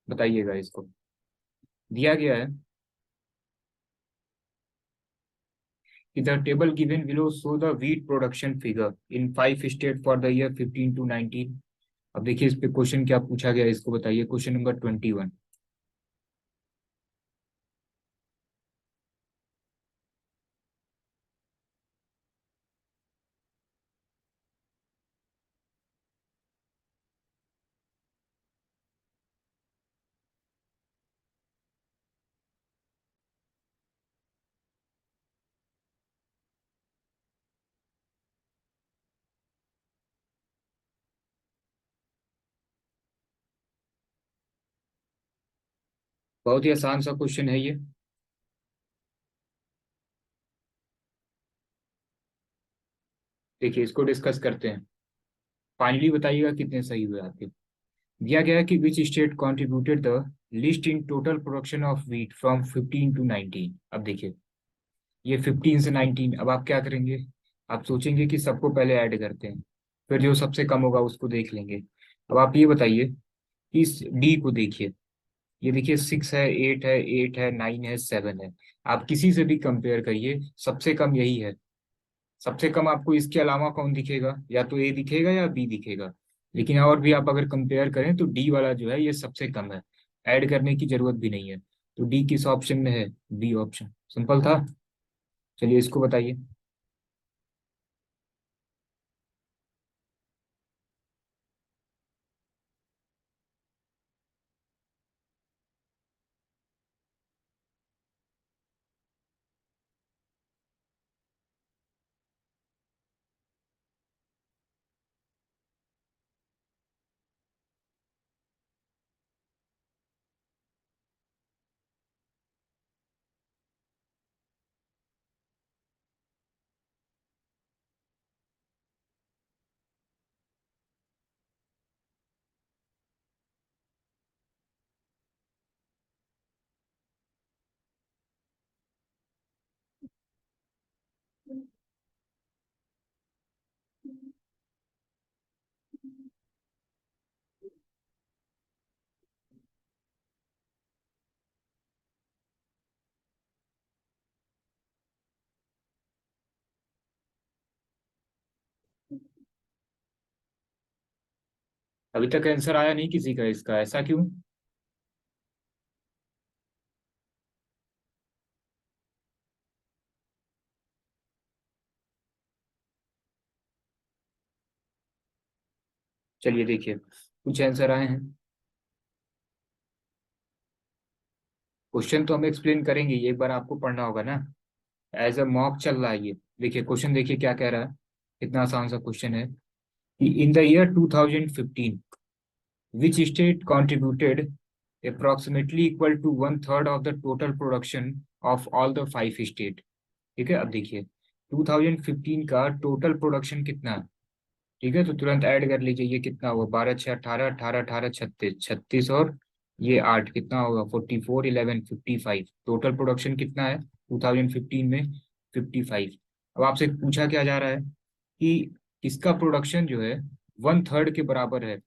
बताइएगा इसको। दिया गया है कि the table given below show the wheat production figure in 5 state for the year 15 to 19। अब देखिए इस पे क्वेश्चन क्या पूछा गया है, इसको बताइए। Question number 21। बहुत ही आसान सा क्वेश्चन है ये। देखिए इसको डिस्कस करते हैं। फाइनली बताइएगा कितने सही हुए आपके। दिया गया है कि which state contributed the list in total production of wheat from 15 to 19। अब देखिए ये 15 से 19, अब आप क्या करेंगे? आप सोचेंगे कि सबको पहले ऐड करते हैं, फिर जो सबसे कम होगा उसको देख लेंगे। अब आप ये बताइए कि इस डी को देखिए। ये देखिए 6 है, 8 है, 8 है, 9 है, 7 है। आप किसी से भी कंपेयर करिए, सबसे कम यही है। सबसे कम आपको इसके अलावा कौन दिखेगा? या तो ए दिखेगा या बी दिखेगा। लेकिन और भी आप अगर कंपेयर करें तो डी वाला जो है ये सबसे कम है। ऐड करने की जरूरत भी नहीं है। तो डी किस ऑप्शन में है? B option. सिंपल था। चलिए इसको बताइए। अभी तक आंसर आया नहीं किसी का इसका, ऐसा क्यों? चलिए देखिए कुछ आंसर आए हैं। क्वेश्चन तो हम एक्सप्लेन करेंगे, ये एक बार आपको पढ़ना होगा ना। एज अ मॉक चल रहा है ये। देखिए क्वेश्चन देखिए क्या कह रहा है। कितना आसान सा क्वेश्चन है कि in the year 2015 which state contributed approximately equal to 1/3 of the total production of all the 5 state. ठीक है, अब देखिए 2015 का टोटल प्रोडक्शन कितना है। ठीक है, तो तुरंत ऐड कर लीजिए। ये कितना हुआ? 12 6 18, 18 18 36, 36 और ये 8, कितना होगा? 44 11 55। टोटल प्रोडक्शन कितना है 2015 में? 55। अब आपसे पूछा क्या जा रहा है कि इसका प्रोडक्शन जो है 1/3 के बराबर है।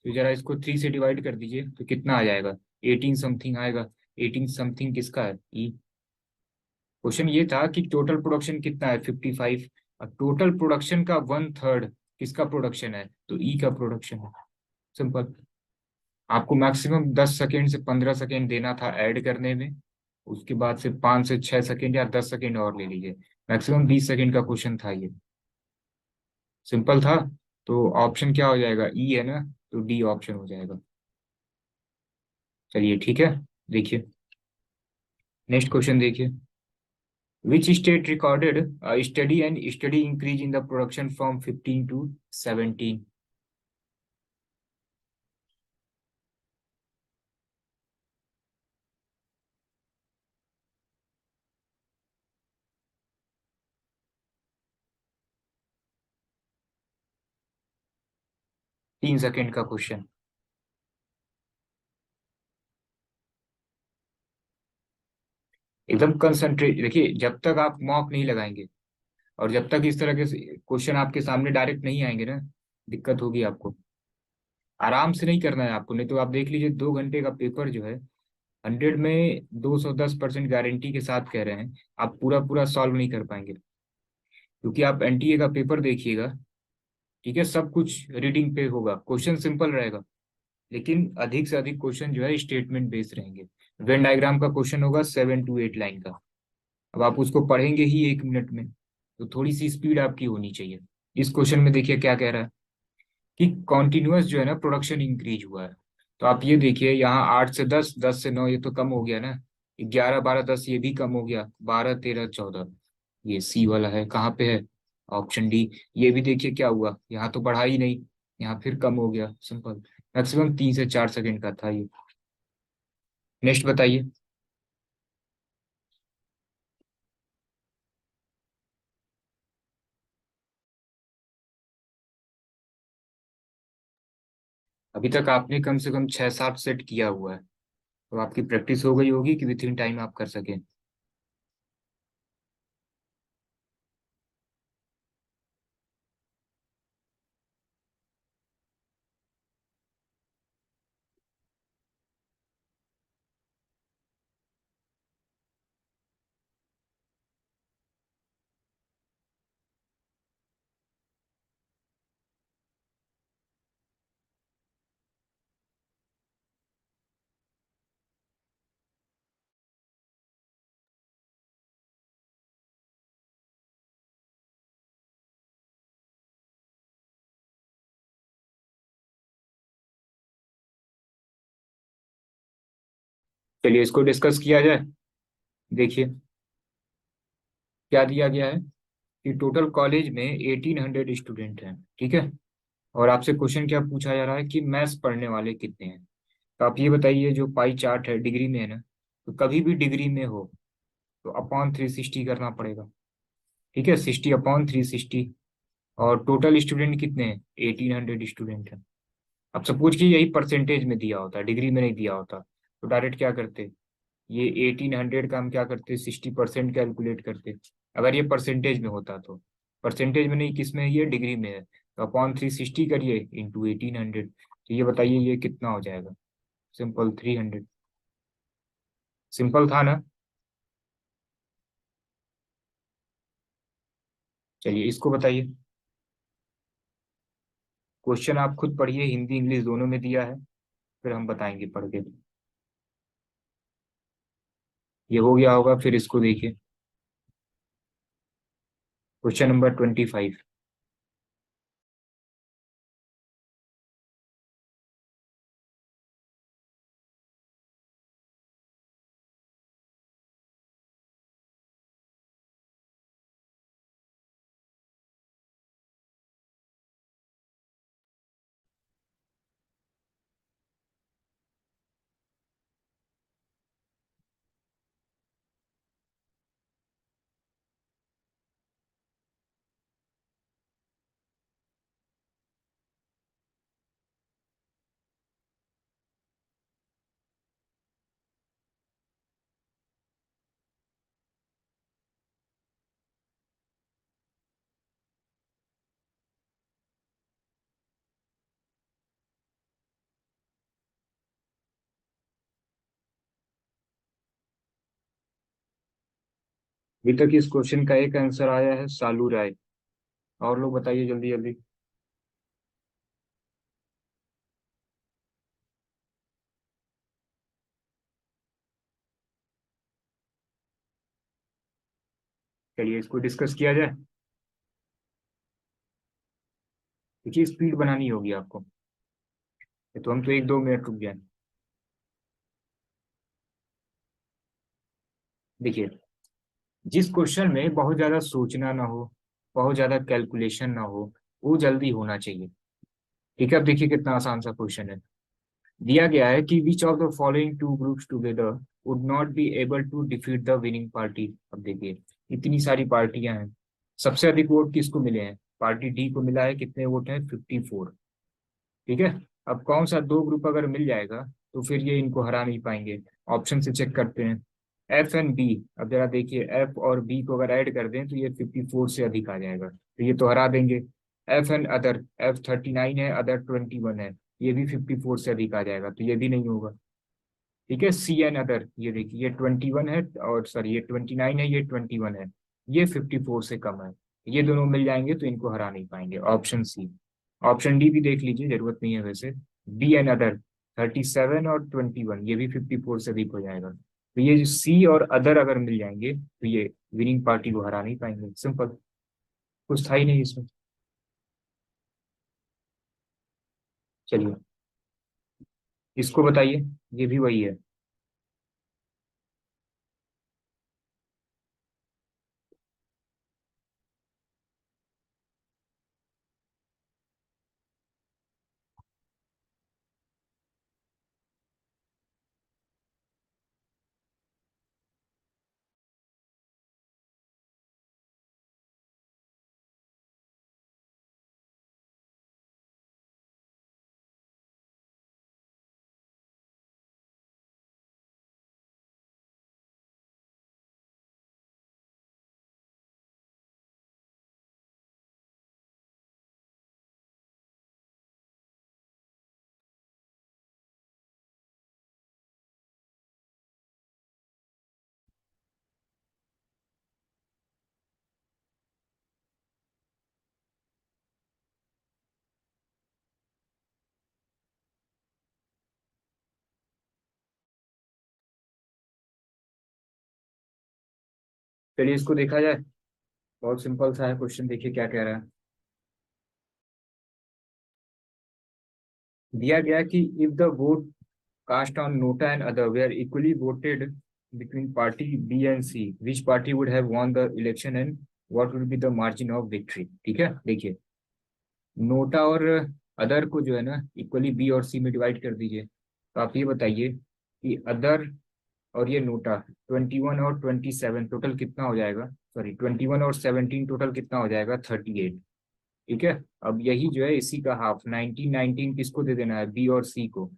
तो जरा इसको 3 से डिवाइड कर दीजिए तो कितना आ जाएगा? 18 समथिंग आएगा। 18 समथिंग किसका है? ई। क्वेश्चन ये था कि टोटल प्रोडक्शन कितना है? 55। और टोटल प्रोडक्शन का 1/3 किसका प्रोडक्शन है? तो ई का प्रोडक्शन है। सिंपल। आपको मैक्सिमम 10 सेकेंड से 15 सेकेंड देना था ऐड करने में। उसके बाद से 5 से 6 सेकेंड या 10 सेकेंड और ले लीजिए। मैक्सिमम 20 सेकेंड का क्वेश्चन था ये। सिंपल था। तो ऑप्शन क्या हो जाएगा? ई है ना, तो डी ऑप्शन हो जाएगा। चलिए ठीक है। देखिए नेक्स्ट क्वेश्चन देखिए। Which state recorded study and study increase in the production from 15 to 17। 3 second का क्वेश्चन। एकदम कंसंट्रेट देखिए, जब तक आप मॉक नहीं लगाएंगे और जब तक इस तरह के क्वेश्चन आपके सामने डायरेक्ट नहीं आएंगे ना, दिक्कत होगी आपको। आराम से नहीं करना है आपको, नहीं तो आप देख लीजिए 2 घंटे का पेपर जो है 100 में 210% गारंटी के साथ कह रहे हैं आप पूरा पूरा सॉल्व नहीं कर पाएंगे। क्योंकि आप एनटीए का पेपर देखिएगा, ठीक है, सब कुछ रीडिंग पे होगा, क्वेश्चन सिंपल रहेगा, लेकिन अधिक से अधिक क्वेश्चन जो है स्टेटमेंट बेस्ड रहेंगे। वेन डायग्राम का क्वेश्चन होगा 7 to 8 लाइन का। अब आप उसको पढ़ेंगे ही 1 मिनट में, तो थोड़ी सी स्पीड आपकी होनी चाहिए। इस क्वेश्चन में देखिए क्या कह रहा है कि कॉन्टिन्यूअस जो है ना प्रोडक्शन इंक्रीज हुआ है। तो आप ये देखिए यहाँ 8 से 10, 10 से 9 ये तो कम हो गया ना, 11, 12, 10 ये भी कम हो गया, 12, 13, 14 ये सी वाला है कहाँ पे है, ऑप्शन डी। ये भी देखिए क्या हुआ, यहाँ तो बढ़ा ही नहीं, यहाँ फिर कम हो गया, सिंपल। मैक्सिमम 3 से 4 सेकंड का था ये। नेक्स्ट बताइए। अभी तक आपने कम से कम 6-7 सेट किया हुआ है, तो आपकी प्रैक्टिस हो गई होगी कि विथ इन टाइम आप कर सकें। चलिए इसको डिस्कस किया जाए। देखिए क्या दिया गया है कि टोटल कॉलेज में 1800 स्टूडेंट हैं, ठीक है। और आपसे क्वेश्चन क्या पूछा जा रहा है कि मैथ्स पढ़ने वाले कितने हैं। तो आप ये बताइए, जो पाई चार्ट है डिग्री में है ना, तो कभी भी डिग्री में हो तो अपॉन 360 करना पड़ेगा, ठीक है, 60/360। और टोटल स्टूडेंट कितने हैं, 1800 स्टूडेंट हैं। अब सपोज कि यही परसेंटेज में दिया होता, डिग्री में नहीं दिया होता, तो डायरेक्ट क्या करते, ये 1800 का हम क्या करते 60% कैलकुलेट करते, अगर ये परसेंटेज में होता तो। परसेंटेज में नहीं, किस में है, ये डिग्री में है, तो अपॉन 360 करिए इंटू 1800। तो ये बताइए ये कितना हो जाएगा, सिंपल 300। सिंपल था ना। चलिए इसको बताइए। क्वेश्चन आप खुद पढ़िए, हिंदी इंग्लिश दोनों में दिया है, फिर हम बताएंगे पढ़ के। ये हो गया होगा, फिर इसको देखिए। Question number 25। अभी तक इस क्वेश्चन का एक आंसर आया है सालू राय। और लोग बताइए जल्दी जल्दी। चलिए इसको डिस्कस किया जाए। देखिए स्पीड बनानी होगी आपको, ये तो हम तो 1-2 मिनट रुक जाए। देखिए जिस क्वेश्चन में बहुत ज्यादा सोचना ना हो, बहुत ज्यादा कैलकुलेशन ना हो, वो जल्दी होना चाहिए, ठीक है। अब देखिए कितना आसान सा क्वेश्चन है। दिया गया है कि which of the following two groups together would not be able to defeat the winning party. अब देखिए इतनी सारी पार्टियां हैं, सबसे अधिक वोट किसको मिले हैं, पार्टी डी को मिला है, कितने वोट हैं, 54, ठीक है। अब कौन सा दो ग्रुप अगर मिल जाएगा तो फिर ये इनको हरा नहीं पाएंगे। ऑप्शन से चेक करते हैं, एफ एंड बी। अब जरा देखिए एफ और बी को अगर ऐड कर दें तो ये 54 से अधिक आ जाएगा, तो ये तो हरा देंगे। एफ एंड अदर, एफ 39 है, अदर 21 है, ये भी 54 से अधिक आ जाएगा, तो ये भी नहीं होगा। ठीक है, सी एन अदर, ये देखिए ये 21 है, और सॉरी ये 29 है, ये 21 है, ये 54 से कम है। ये दोनों मिल जाएंगे तो इनको हरा नहीं पाएंगे, ऑप्शन सी। ऑप्शन डी भी देख लीजिए, जरूरत नहीं है वैसे। बी एन अदर 37 और 21, ये भी 54 से अधिक हो जाएगा। तो ये जो सी और अदर अगर मिल जाएंगे तो ये विनिंग पार्टी को हरा नहीं पाएंगे, सिंपल। कुछ था ही नहीं इसमें। चलिए, इसको बताइए, ये भी वही है। चलिए, इसको देखा जाए। बहुत सिंपल सा है क्वेश्चन, देखिए क्या कह रहा है। दिया गया कि if the vote cast on nota and other were equally voted between party B and C, which party would have won the election and what would be the margin of victory? ठीक है, देखिए, NOTA और other को जो है ना equally B और सी में डिवाइड कर दीजिए। तो आप ये बताइए कि अदर और ये नोटा 21 और 27 टोटल कितना हो जाएगा, सॉरी 21 और 17 टोटल कितना हो जाएगा, 38। ठीक है, अब यही जो है इसी का हाफ 19 किसको दे देना है, बी और सी को।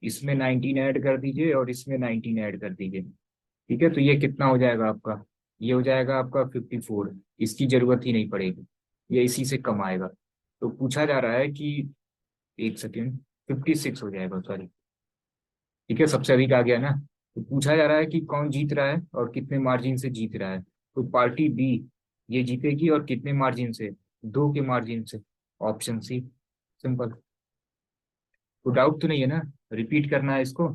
इसमें 19 ऐड कर दीजिए और इसमें 19 ऐड कर दीजिए। ठीक है, तो ये कितना हो जाएगा आपका, ये हो जाएगा आपका 54। इसकी जरूरत ही नहीं पड़ेगी, ये इसी से कम आएगा। तो पूछा जा रहा है कि, एक सेकेंड, 56 हो जाएगा, सॉरी। ठीक है, सबसे अधिक आ गया ना। तो पूछा जा रहा है कि कौन जीत रहा है और कितने मार्जिन से जीत रहा है। तो पार्टी बी ये जीतेगी, और कितने मार्जिन से, 2 के मार्जिन से, ऑप्शन सी, सिंपल। तो डाउट तो नहीं है ना, रिपीट करना है इसको।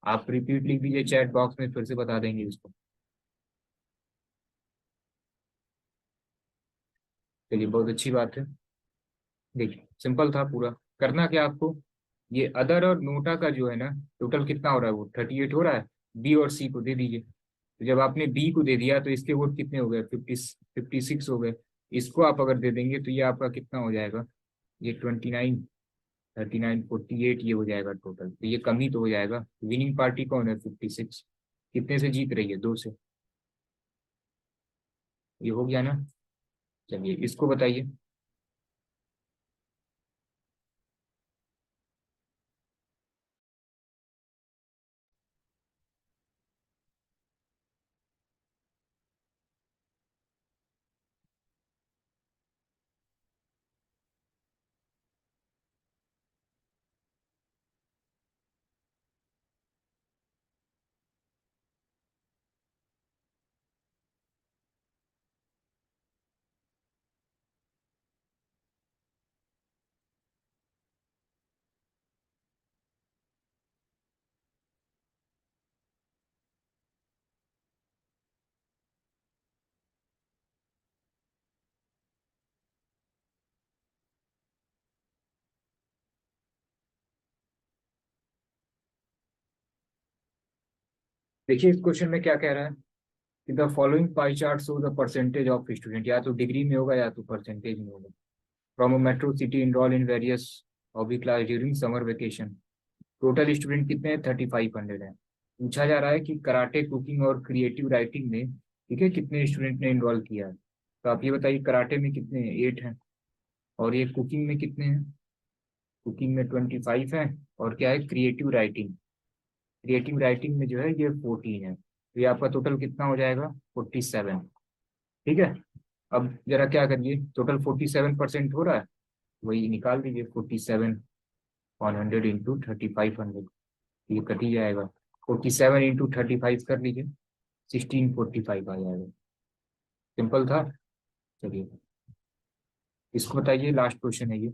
आप रिपीट लिख दीजिए चैट बॉक्स में, फिर से बता देंगे इसको। चलिए, बहुत अच्छी बात है। देखिए, सिंपल था पूरा। करना क्या आपको, ये अदर और नोटा का जो है ना टोटल कितना हो रहा है, वो 38 हो रहा है। बी और सी को दे दीजिए। तो जब आपने बी को दे दिया तो इसके वोट कितने हो गए, 56 हो गए। इसको आप अगर दे देंगे तो ये आपका कितना हो जाएगा, ये 29, 39, 48 ये हो जाएगा टोटल। तो ये कम ही तो हो जाएगा। विनिंग पार्टी कौन है, 56। कितने से जीत रही है, 2 से। ये हो गया ना। चलिए, इसको बताइए। देखिए, इस क्वेश्चन में क्या कह रहा है कि the following pie chart show the percentage of student, या तो डिग्री में होगा या तो परसेंटेज में होगा, from a metro city enrol in various hobby class during summer vacation. Total student कितने हैं, 3500 हैं। पूछा जा रहा है कि कराटे, कुकिंग और क्रिएटिव राइटिंग में, ठीक है, कितने स्टूडेंट ने इनरोल किया है। तो आप ये बताइए, कराटे में कितने हैं, 8 हैं। और ये कुकिंग में कितने हैं, कुकिंग में 25 है। और क्या है, क्रिएटिव राइटिंग, क्रिएटिव राइटिंग में जो है ये 14 है। तो ये आपका टोटल कितना हो जाएगा, 47। ठीक है, अब जरा क्या करिए, टोटल 47% हो रहा है। वही निकाल दीजिए, 47 100 इंटू 3500, ये कट ही जाएगा। 47 इंटू 35 कर लीजिए, 1645 आ जाएगा। सिंपल था। चलिए इसको बताइए, लास्ट क्वेश्चन है ये।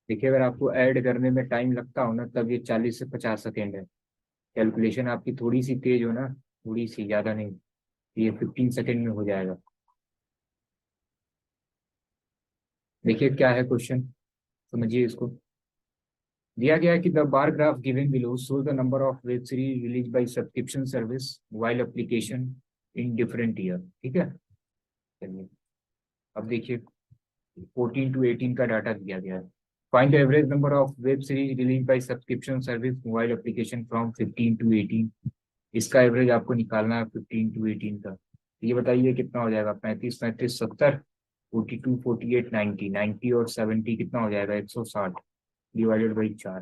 देखिए अगर आपको ऐड करने में टाइम लगता हो ना, तब ये 40 से 50 सेकेंड है। कैलकुलेशन आपकी थोड़ी सी तेज हो ना, थोड़ी सी, ज़्यादा नहीं, ये 15 सेकेंड में हो जाएगा। देखिए क्या है क्वेश्चन, समझिए इसको। दिया गया है कि the bar graph given below show the number of web series release by subscription service mobile application in different year. ठीक है, चलिए अब देखिए 14 to 18 का डाटा दिया गया है। Find the average number of web series release by subscription service mobile application from 15 to 18। इसका एवरेज आपको निकालना है 15 to 18 का। ये बताइए कितना हो जाएगा, 35 35 70, 42 48 90, 90 और 70 कितना हो जाएगा, 160 डिवाइडेड बाई 4,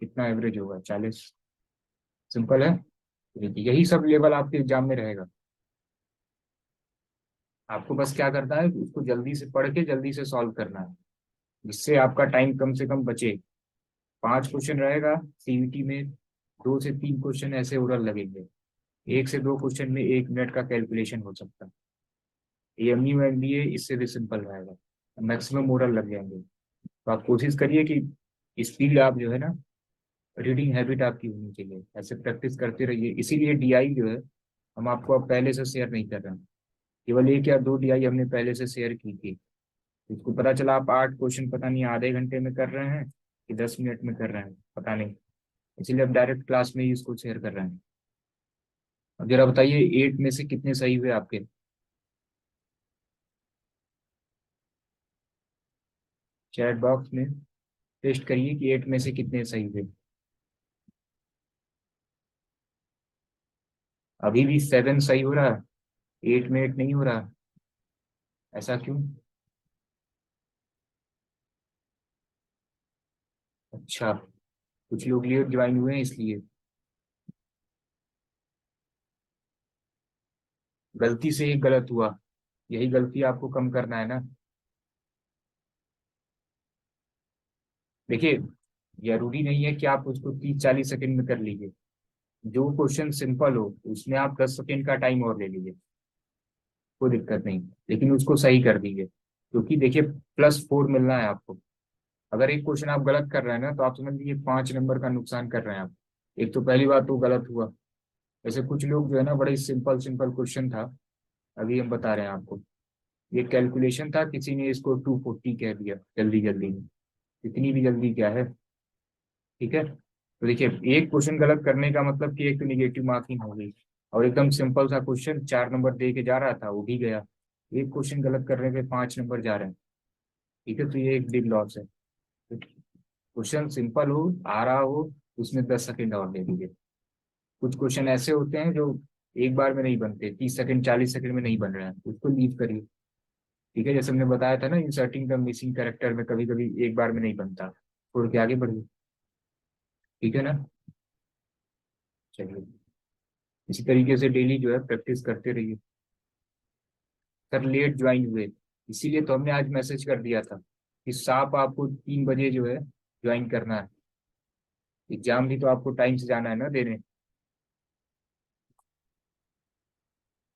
कितना एवरेज होगा, 40। सिंपल है। यही सब लेवल आपके एग्जाम में रहेगा। आपको बस क्या करना है, उसको जल्दी से पढ़ के जल्दी से सॉल्व करना है, जिससे आपका टाइम कम से कम बचे। 5 क्वेश्चन रहेगा सीवीटी में, 2 से 3 क्वेश्चन ऐसे ओरल लगेंगे, 1 से 2 क्वेश्चन में 1 मिनट का कैलकुलेशन हो सकता है। एएमयू में एमबीए इससे भी सिंपल रहेगा, मैक्सिमम ओरल लग जाएंगे। तो आप कोशिश करिए कि स्पीड आप जो है ना, रीडिंग हैबिट आपकी होनी चाहिए, ऐसे प्रैक्टिस करते रहिए। इसीलिए डीआई जो है हम आपको अब पहले से शेयर नहीं कर रहे हैं, केवल 1 या 2 डीआई हमने पहले से शेयर की थी। इसको पता चला आप 8 क्वेश्चन पता नहीं आधे घंटे में कर रहे हैं कि 10 मिनट में कर रहे हैं, पता नहीं, इसीलिए अब डायरेक्ट क्लास में ही इसको शेयर कर रहे हैं। अब जरा बताइए 8 में से कितने सही हुए आपके। चैट बॉक्स में टेस्ट करिए कि 8 में से कितने सही हुए। अभी भी 7 सही हो रहा है, 8 में 8 नहीं हो रहा, ऐसा क्यों? अच्छा, कुछ लोग लेट ज्वाइन हुए हैं इसलिए। गलती से ही गलत हुआ, यही गलती आपको कम करना है ना। देखिए जरूरी नहीं है कि आप उसको 30 40 सेकंड में कर लीजिए। जो क्वेश्चन सिंपल हो उसमें आप 10 सेकंड का टाइम और ले लीजिए, कोई दिक्कत नहीं, लेकिन उसको सही कर दीजिए, क्योंकि देखिए +4 मिलना है आपको। अगर एक क्वेश्चन आप गलत कर रहे हैं ना, तो आप समझ लीजिए 5 नंबर का नुकसान कर रहे हैं आप। एक तो पहली बात तो गलत हुआ। वैसे कुछ लोग जो है ना, बड़े सिंपल सिंपल क्वेश्चन था, अभी हम बता रहे हैं आपको। ये कैलकुलेशन था, किसी ने इसको 240 कह दिया जल्दी जल्दी में। इतनी भी जल्दी क्या है। ठीक है, तो देखिए एक क्वेश्चन गलत करने का मतलब कि एक तो निगेटिव मार्किंग हो गई, और एकदम सिंपल सा क्वेश्चन 4 नंबर दे के जा रहा था वो भी गया। एक क्वेश्चन गलत करने पे 5 नंबर जा रहे हैं। ठीक है, तो ये एक बिग लॉस है। क्वेश्चन सिंपल हो, आ रहा हो, उसमें 10 सेकंड और दे दीजिए। कुछ क्वेश्चन ऐसे होते हैं जो एक बार में नहीं बनते, 30 सेकंड 40 सेकंड में नहीं बन रहे हैं, उसको लीव करिए। ठीक है, जैसे हमने बताया था ना, इंसर्टिंग द मिसिंग कैरेक्टर में कभी कभी एक बार में नहीं बनता, छोड़ के आगे बढ़िए। ठीक है ना। चलिए इसी तरीके से डेली जो है प्रैक्टिस करते रहिए। सर लेट ज्वाइन हुए, इसीलिए तो हमने आज मैसेज कर दिया था कि साफ आपको 3 बजे जो है ज्वाइन करना है। एग्जाम भी तो आपको टाइम से जाना है ना देने।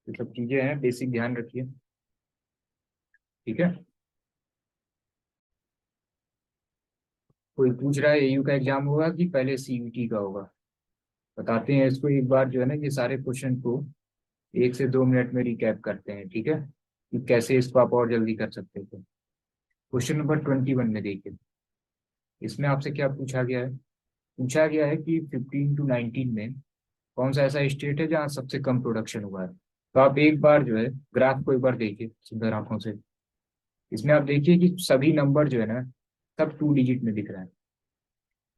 ये सब चीजें हैं, बेसिक ध्यान रखिए। ठीक है। कोई पूछ रहा है एयू का एग्जाम होगा कि पहले सीयूटी का होगा, बताते हैं इसको एक बार जो है ना, ये सारे क्वेश्चन को 1 से 2 मिनट में रिकैप करते हैं। ठीक है, कि कैसे इसको आप और जल्दी कर सकते थे। क्वेश्चन नंबर 21 में देखिए। इसमें आपसे क्या पूछा गया है? पूछा गया है कि 15 to 19 में कौन सा ऐसा स्टेट है जहाँ सबसे कम प्रोडक्शन हुआ है। तो आप एक बार जो है ग्राफ को एक बार देखिए सुंदर आंखों से। इसमें आप देखिए कि सभी नंबर जो है ना, सब 2 डिजिट में दिख रहा है।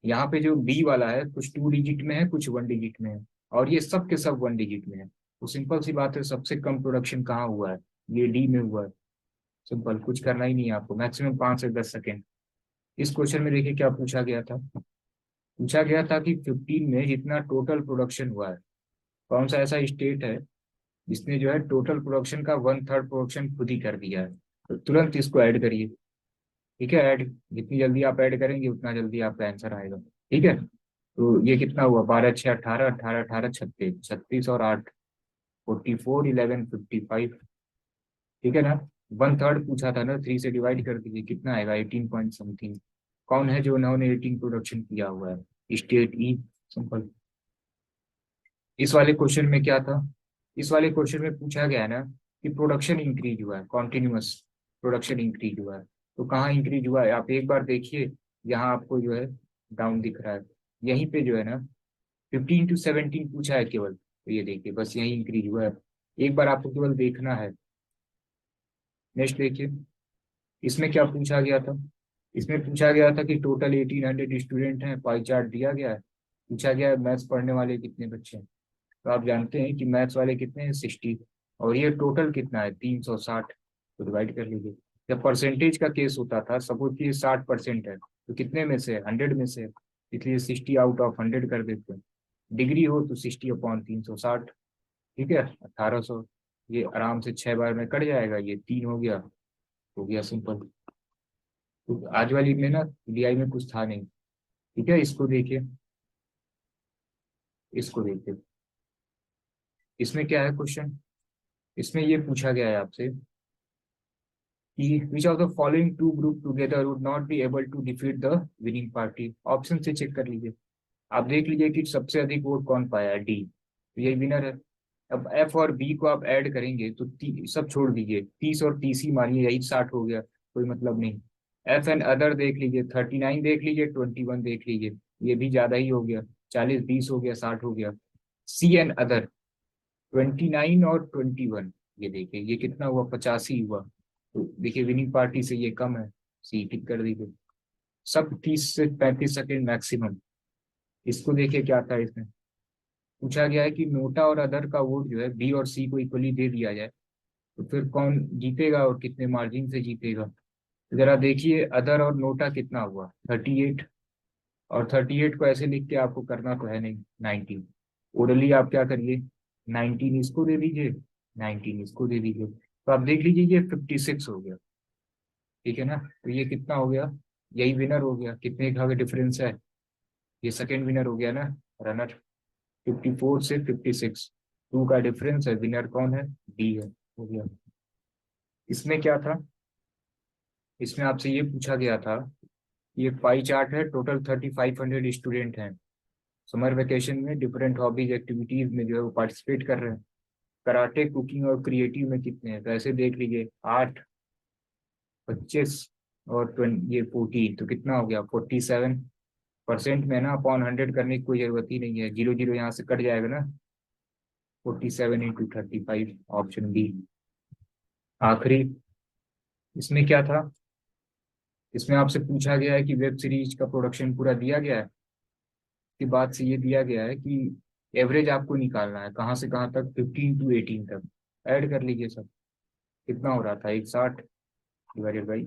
यहाँ पे जो बी वाला है कुछ 2 डिजिट में है, कुछ 1 डिजिट में है, और ये सब के सब 1 डिजिट में है। तो सिंपल सी बात है, सबसे कम प्रोडक्शन कहाँ हुआ है? ये डी में हुआ है। सिंपल, कुछ करना ही नहीं है आपको, मैक्सिमम 5 से 10 सेकेंड। इस क्वेश्चन में देखिए क्या पूछा गया था। पूछा गया था कि 15 में जितना टोटल प्रोडक्शन हुआ है, कौन सा ऐसा स्टेट है जिसने जो है टोटल प्रोडक्शन का 1/3 प्रोडक्शन खुद ही कर दिया है। तो तुरंत इसको ऐड करिए। ठीक है, ऐड जितनी जल्दी आप ऐड करेंगे उतना जल्दी आपका आंसर आएगा। ठीक है, तो ये कितना हुआ? 12 6 18, 18 18 36, 36 और 8, 44, 11 55। ठीक है ना? 1/3 पूछा था ना, 3 से डिवाइड कर दीजिए, कितना आएगा? 18 पॉइंट समथिंग। कौन है जो उन्होंने 18 प्रोडक्शन किया हुआ है? स्टेट ई। सिंपल। इस वाले क्वेश्चन में क्या था? इस वाले क्वेश्चन में पूछा गया है ना कि प्रोडक्शन इंक्रीज हुआ है, कॉन्टिन्यूअस प्रोडक्शन इंक्रीज हुआ है। तो कहाँ इंक्रीज हुआ है आप एक बार देखिए। यहाँ आपको जो है डाउन दिख रहा है। यहीं पे जो है ना 15 to 17 पूछा है केवल, तो ये देखिए बस यही इंक्रीज हुआ है। एक बार आपको केवल देखना है। नेक्स्ट देखिए, इसमें क्या पूछा गया था? इसमें पूछा गया था कि टोटल 1800 स्टूडेंट हैं, पाई चार्ट दिया गया है। पूछा गया है मैथ्स पढ़ने वाले कितने बच्चे हैं। तो आप जानते हैं कि मैथ्स वाले कितने हैं? 60। और ये टोटल कितना है? 360। तो डिवाइड कर लीजिए। जब परसेंटेज का केस होता था, सपोज कि 60% है, तो कितने में से? 100 में से। इसलिए 60 आउट ऑफ 100 कर देते हैं। डिग्री हो तो 60/360। ठीक है, 1800। ये आराम से 6 बार में कट जाएगा, ये 3 हो गया। हो गया सिंपल। तो आज वाली में ना डीआई में कुछ था नहीं। ठीक है, इसको देखिए। इसको देखिए, इसमें क्या है क्वेश्चन? इसमें ये पूछा गया है आपसे कि which of the following two group together would not be able to defeat the winning party? Option से चेक कर लीजिए। आप देख लीजिए कि सबसे अधिक वोट कौन पाया है? डी, तो यही विनर है। अब एफ और बी को आप ऐड करेंगे तो सब छोड़ दीजिए, 30 और 30 ही मानिए, यही 60 हो गया, कोई मतलब नहीं। एफ एंड अदर देख लीजिए, 39 देख लीजिए, 21 देख लीजिए, ये भी ज्यादा ही हो गया। 40 20 हो गया, 60 हो गया। सी एंड अदर, 29 और 21, ये देखिए ये कितना हुआ? 85 हुआ। तो देखिए विनिंग पार्टी से ये कम है। सी टिक कर दीजिए। सब 30 से 35 सेकेंड मैक्सिमम। इसको देखिए क्या था इसमें। पूछा गया है कि नोटा और अदर का वोट जो है बी और सी को इक्वली दे दिया जाए, तो फिर कौन जीतेगा और कितने मार्जिन से जीतेगा? तो जरा देखिए अदर और नोटा कितना हुआ? 38। और 38 को ऐसे लिख के आपको करना तो है नहीं, 19। ओरली आप क्या करिए, 19 इसको दे दीजिए, 19 इसको दे दीजिए, तो आप देख लीजिए ये 56 हो गया। ठीक है ना? तो ये कितना हो गया? यही विनर हो गया। कितने का डिफरेंस है? ये सेकंड विनर हो गया ना, रनर। 54 से 56, 2 का डिफरेंस है। विनर कौन है? डी है। हो गया। इसमें क्या था? इसमें आपसे ये पूछा गया था, ये पाई चार्ट है, टोटल 3500 स्टूडेंट हैं। समर वेकेशन में डिफरेंट हॉबीज एक्टिविटीज में जो है वो पार्टिसिपेट कर रहे हैं। कराटे, कुकिंग और क्रिएटिव में कितने हैं? तो ऐसे देख लीजिए, 8, 25 और 20, ये 14, तो कितना हो गया? 47% में ना, अपॉन 100 करने की कोई जरूरत ही नहीं है, जीरो जीरो यहाँ से कट जाएगा ना। 47 × 35, ऑप्शन बी आखिरी। इसमें क्या था? इसमें आपसे पूछा गया है कि वेब सीरीज का प्रोडक्शन पूरा दिया गया है। की बात से ये दिया गया है कि एवरेज आपको निकालना है कहाँ से कहाँ तक, 15 to 18 तक। ऐड कर लीजिए सब। कितना हो रहा था? 160 डिवाइडेड बाई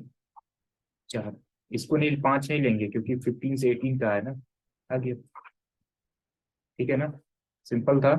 4। इसको नहीं, 5 नहीं लेंगे क्योंकि 15 से 18 का है ना। आगे। ठीक है ना? सिंपल था।